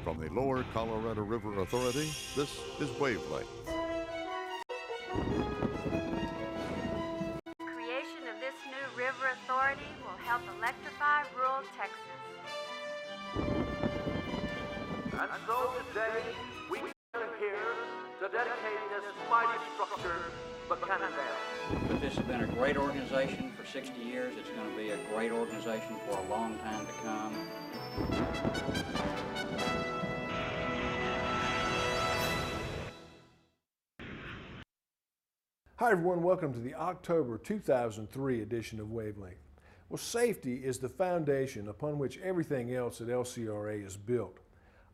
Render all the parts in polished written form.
From the Lower Colorado River Authority, this is Wavelength. Creation of this new river authority will help electrify rural Texas. And so today, we are here to dedicate this mighty structure, Buchanan Dam. But this has been a great organization for 60 years. It's going to be a great organization for a long time to come. Hi everyone, welcome to the October 2003 edition of Wavelength. Well, safety is the foundation upon which everything else at LCRA is built.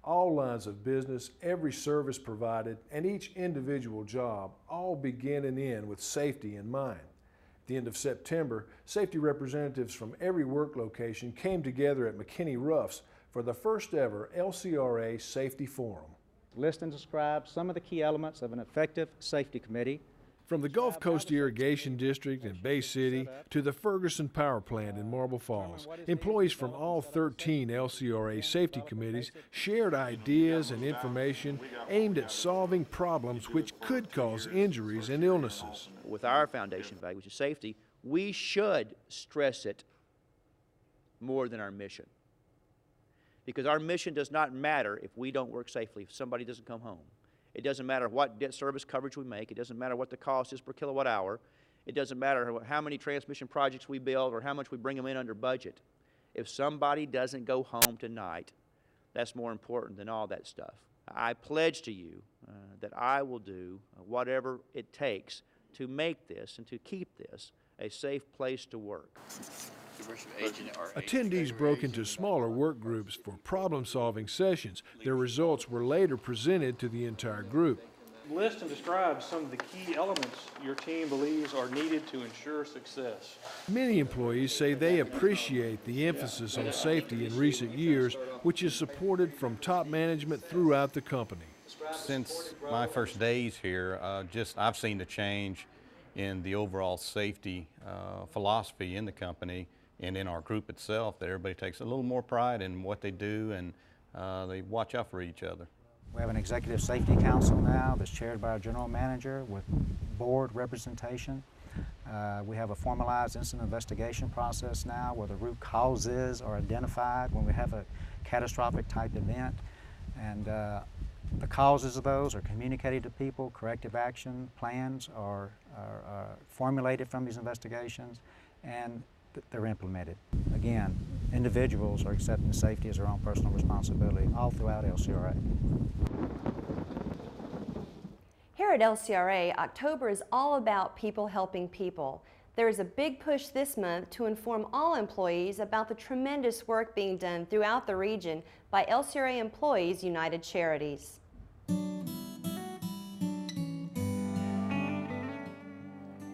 All lines of business, every service provided, and each individual job all begin and end with safety in mind. At the end of September, safety representatives from every work location came together at McKinney Ruff's for the first ever LCRA Safety Forum. List and describe some of the key elements of an effective safety committee. From the Gulf Coast Irrigation District in Bay City to the Ferguson Power Plant in Marble Falls, employees from all 13 LCRA safety committees shared ideas and information aimed at solving problems which could cause injuries and illnesses. With our foundation value, which is safety, we should stress it more than our mission. Because our mission does not matter if we don't work safely, if somebody doesn't come home. It doesn't matter what debt service coverage we make. It doesn't matter what the cost is per kilowatt hour. It doesn't matter how many transmission projects we build or how much we bring them in under budget. If somebody doesn't go home tonight, that's more important than all that stuff. I pledge to you that I will do whatever it takes to make this and to keep this a safe place to work. Attendees broke into smaller work groups for problem-solving sessions. Their results were later presented to the entire group. List and describe some of the key elements your team believes are needed to ensure success. Many employees say they appreciate the emphasis on safety in recent years, which is supported from top management throughout the company. Since my first days here, I've seen the change in the overall safety philosophy in the company and in our group itself, that everybody takes a little more pride in what they do and they watch out for each other. We have an executive safety council now that's chaired by our general manager with board representation. We have a formalized incident investigation process now where the root causes are identified when we have a catastrophic type event, and the causes of those are communicated to people. Corrective action plans are formulated from these investigations, and they're implemented. Again, individuals are accepting safety as their own personal responsibility all throughout LCRA. Here at LCRA, October is all about people helping people. There is a big push this month to inform all employees about the tremendous work being done throughout the region by LCRA Employees United Charities.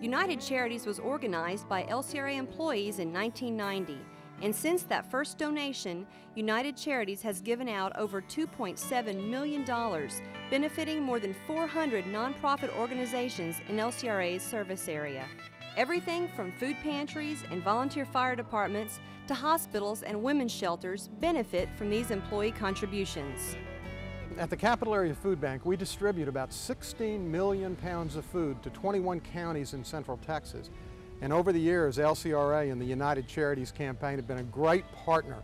United Charities was organized by LCRA employees in 1990, and since that first donation, United Charities has given out over $2.7 million, benefiting more than 400 nonprofit organizations in LCRA's service area. Everything from food pantries and volunteer fire departments to hospitals and women's shelters benefit from these employee contributions. At the Capital Area Food Bank, we distribute about 16 million pounds of food to 21 counties in Central Texas. And over the years, LCRA and the United Charities campaign have been a great partner.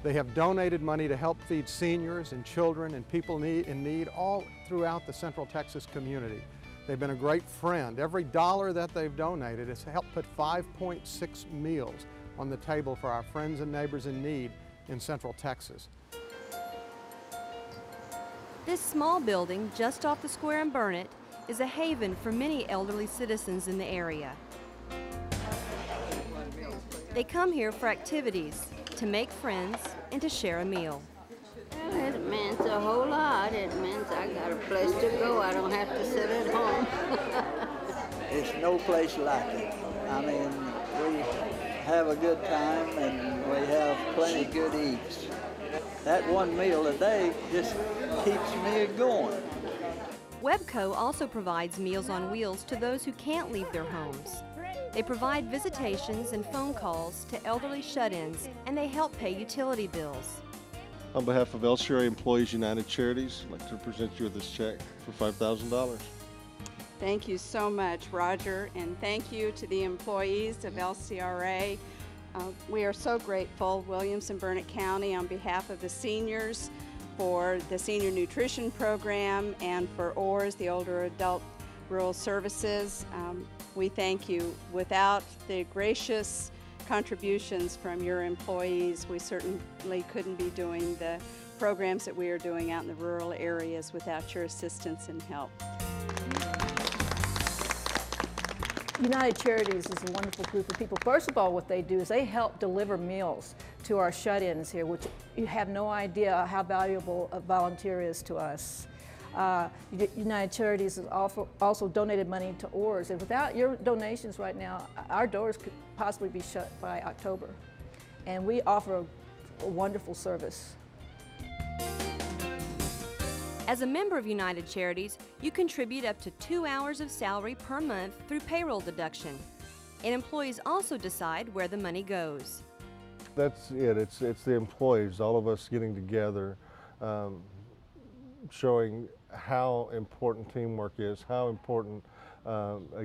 They have donated money to help feed seniors and children and people in need all throughout the Central Texas community. They've been a great friend. Every dollar that they've donated has helped put 5.6 meals on the table for our friends and neighbors in need in Central Texas. This small building just off the square in Burnett is a haven for many elderly citizens in the area. They come here for activities, to make friends, and to share a meal. Well, it means a whole lot. It means I got a place to go. I don't have to sit at home. It's no place like it. I mean, we have a good time and we have plenty of good eats. That one meal a day just keeps me going. Webco also provides Meals on Wheels to those who can't leave their homes. They provide visitations and phone calls to elderly shut-ins, and they help pay utility bills. On behalf of LCRA Employees United Charities, I'd like to present you with this check for $5,000. Thank you so much, Roger, and thank you to the employees of LCRA. We are so grateful, Williams and Burnett County, on behalf of the seniors, for the Senior Nutrition Program, and for ORS, the Older Adult Rural Services. We thank you. Without the gracious contributions from your employees, we certainly couldn't be doing the programs that we are doing out in the rural areas without your assistance and help. United Charities is a wonderful group of people. First of all, what they do is they help deliver meals to our shut-ins here, which you have no idea how valuable a volunteer is to us. United Charities has also donated money to ORS, and without your donations right now, our doors could possibly be shut by October. And we offer a wonderful service. As a member of United Charities, you contribute up to 2 hours of salary per month through payroll deduction. And employees also decide where the money goes. That's it. It's the employees, all of us getting together, showing how important teamwork is, how important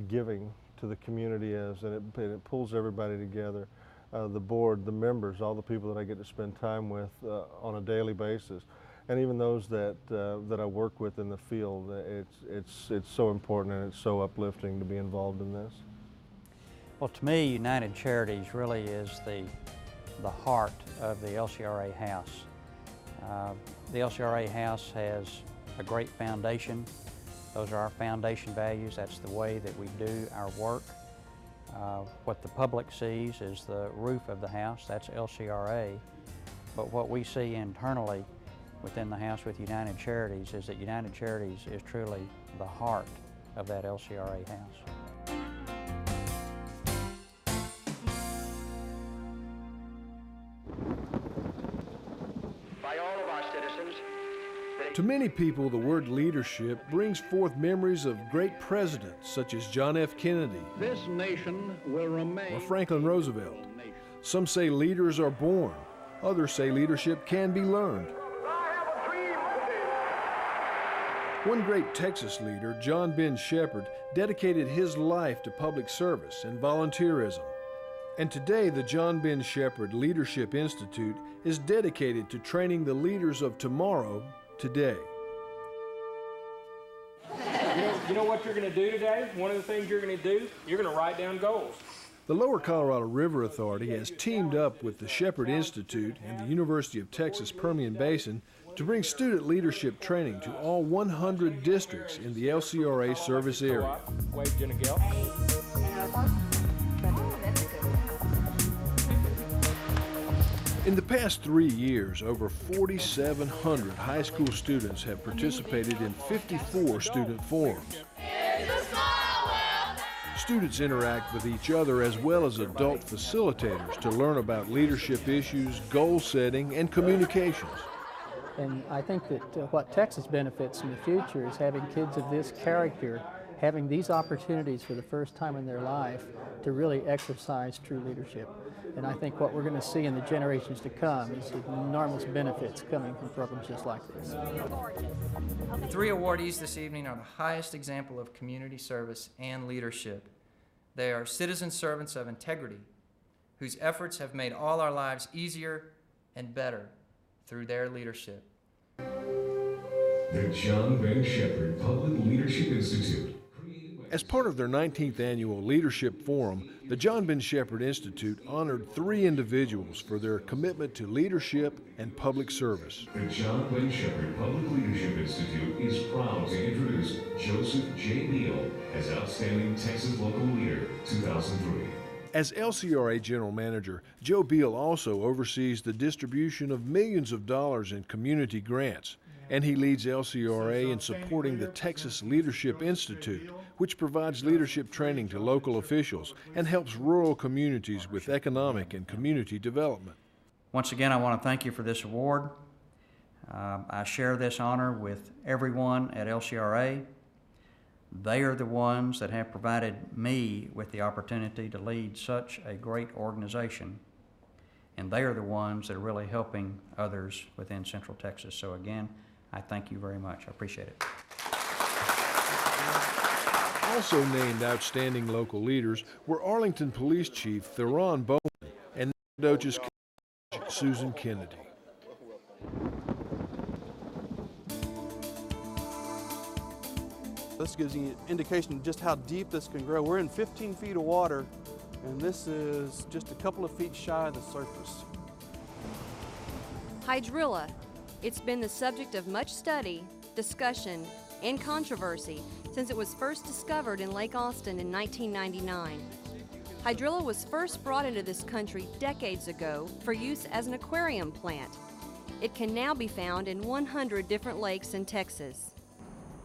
giving to the community is, and it pulls everybody together. The board, the members, all the people that I get to spend time with on a daily basis, and even those that I work with in the field. It's so important, and it's so uplifting to be involved in this. Well, to me, United Charities really is the heart of the LCRA house. The LCRA house has a great foundation. Those are our foundation values. That's the way that we do our work. What the public sees is the roof of the house. That's LCRA. But what we see internally within the house with United Charities is that United Charities is truly the heart of that LCRA house. By all of our citizens, To many people, the word leadership brings forth memories of great presidents such as John F. Kennedy This nation will remain or Franklin Roosevelt. Some say leaders are born. Others say leadership can be learned. One great Texas leader, John Ben Shepherd, dedicated his life to public service and volunteerism. And today, the John Ben Shepherd Leadership Institute is dedicated to training the leaders of tomorrow today. You know what you're going to do today? One of the things you're going to do, you're going to write down goals. The Lower Colorado River Authority has teamed up with the Shepherd Institute and the University of Texas Permian Basin to bring student leadership training to all 100 districts in the LCRA service area. In the past 3 years, over 4,700 high school students have participated in 54 student forums. Students interact with each other as well as adult facilitators to learn about leadership issues, goal setting, and communications. And I think that what Texas benefits in the future is having kids of this character, having these opportunities for the first time in their life to really exercise true leadership. And I think what we're going to see in the generations to come is enormous benefits coming from programs just like this. The three awardees this evening are the highest example of community service and leadership. They are citizen servants of integrity, whose efforts have made all our lives easier and better through their leadership. The John Ben Shepherd Public Leadership Institute. As part of their 19th annual Leadership Forum, the John Ben Shepherd Institute honored 3 individuals for their commitment to leadership and public service. The John Ben Shepherd Public Leadership Institute is proud to introduce Joseph J. Beal as Outstanding Texas Local Leader 2003. As LCRA General Manager, Joe Beal also oversees the distribution of millions of dollars in community grants, and he leads LCRA in supporting the Texas Leadership Institute, which provides leadership training to local officials and helps rural communities with economic and community development. Once again, I want to thank you for this award. I share this honor with everyone at LCRA. They are the ones that have provided me with the opportunity to lead such a great organization. and they are the ones that are really helping others within Central Texas. So again, I thank you very much. I appreciate it. Also named Outstanding Local Leaders were Arlington Police Chief Theron Bowman and Nacogdoches County Susan Kennedy. This gives you an indication of just how deep this can grow. We're in 15 feet of water, and this is just a couple of feet shy of the surface. Hydrala. It's been the subject of much study, discussion, and controversy since it was first discovered in Lake Austin in 1999. Hydrala was first brought into this country decades ago for use as an aquarium plant. It can now be found in 100 different lakes in Texas.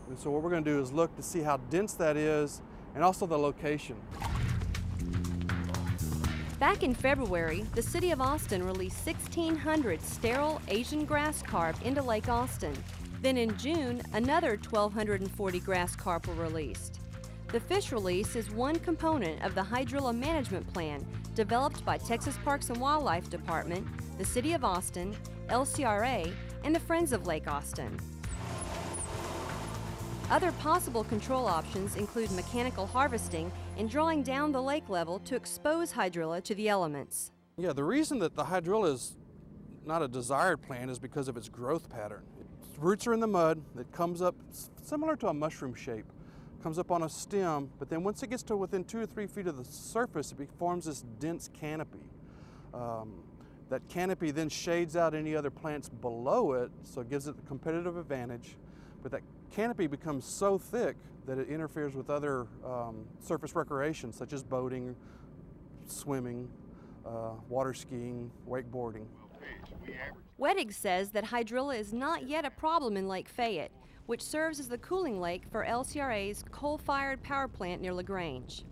And so what we're going to do is look to see how dense that is and also the location. Back in February, the city of Austin released 1,600 sterile Asian grass carp into Lake Austin. Then in June, another 1,240 grass carp were released. The fish release is one component of the Hydrala management plan developed by Texas Parks and Wildlife Department, the City of Austin, LCRA, and the Friends of Lake Austin. Other possible control options include mechanical harvesting and drawing down the lake level to expose Hydrala to the elements. Yeah, the reason that the Hydrala is not a desired plant is because of its growth pattern. Its roots are in the mud. It comes up similar to a mushroom shape. Comes up on a stem, but then once it gets to within 2 or 3 feet of the surface, it forms this dense canopy. That canopy then shades out any other plants below it, so it gives it a competitive advantage. But that canopy becomes so thick that it interferes with other surface recreation, such as boating, swimming, water skiing, wakeboarding. Wettig says that Hydrala is not yet a problem in Lake Fayette, which serves as the cooling lake for LCRA's coal-fired power plant near LaGrange.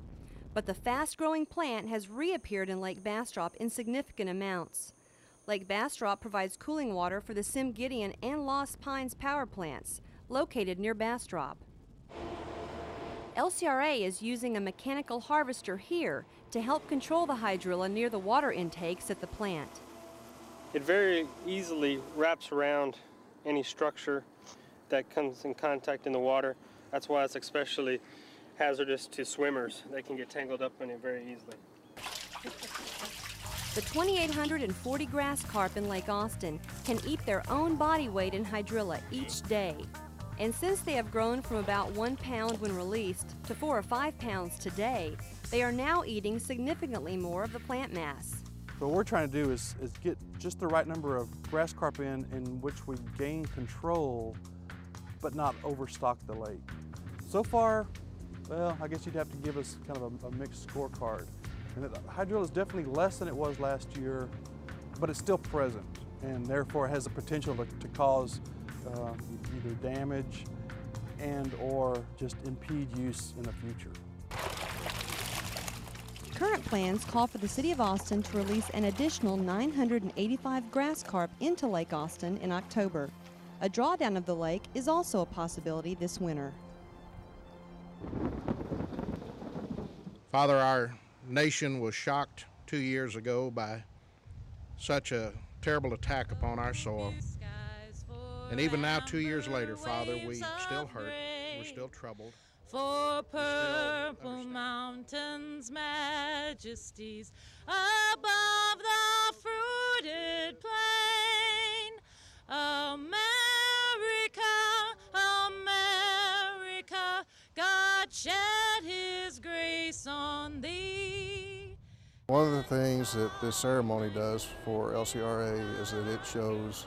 But the fast-growing plant has reappeared in Lake Bastrop in significant amounts. Lake Bastrop provides cooling water for the Sim Gideon and Lost Pines power plants, located near Bastrop. LCRA is using a mechanical harvester here to help control the Hydrala near the water intakes at the plant. It very easily wraps around any structure that comes in contact in the water. That's why it's especially hazardous to swimmers. They can get tangled up in it very easily. The 2,840 grass carp in Lake Austin can eat their own body weight in Hydrala each day. And since they have grown from about 1 pound when released to 4 or 5 pounds today, they are now eating significantly more of the plant mass. So what we're trying to do is get just the right number of grass carp in which we gain control but not overstock the lake. So far, well, I guess you'd have to give us kind of a mixed scorecard. And the Hydrala is definitely less than it was last year, but it's still present, and therefore has the potential to cause either damage and or just impede use in the future. Current plans call for the City of Austin to release an additional 985 grass carp into Lake Austin in October. A drawdown of the lake is also a possibility this winter. Father, our nation was shocked 2 years ago by such a terrible attack upon our soil. And even now, 2 years later, Father, we still hurt, we're still troubled. For purple mountains, majesties above the fruited plain. America, America, God shed his grace on thee. One of the things that this ceremony does for LCRA is that it shows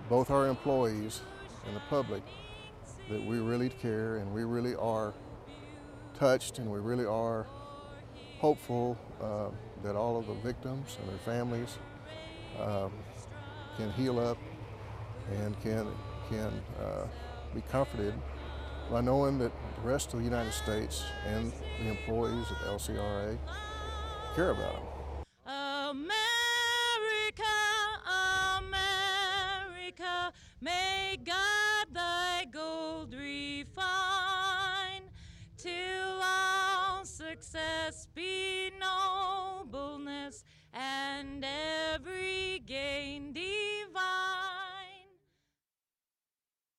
both our employees and the public that we really care and we really are touched and we really are hopeful that all of the victims and their families can heal up and can be comforted by knowing that the rest of the United States and the employees of LCRA care about them.